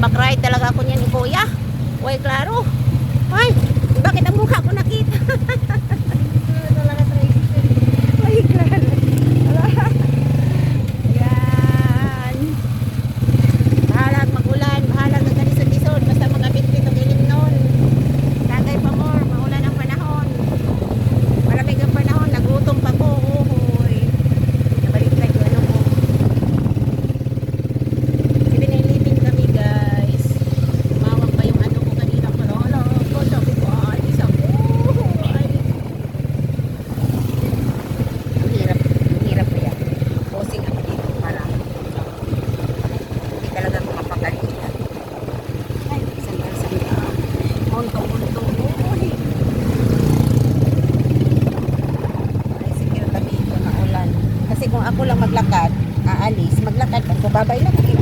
Back-ride talaga ako niyan ni Kuya. Uy, klaro. Ay, bakit ang mukha ko nakita? Uy, klaro. Yan. Bahalag magulan, bahalag nagalisod-lisod. Basta magabit dito gilim nun. Tagay pa more, maulan ang panahon. Malamig ang panahon, nagutom pa ko. Uy. Nabaliktad ko ano ko. Pinilipin kami guys. Tumawag pa yung ano ko kanina ko. Hala, ko sabi ko, alis ako. Ay. Ang hirap ko yan. Posing ako dito para hindi talaga ako mapagalitan. Ay, isang untong-untong. Uy. Ay, sige kami ito na ulan. Kasi kung ako lang maglakad, aalis, maglakad ako, babay lang ako.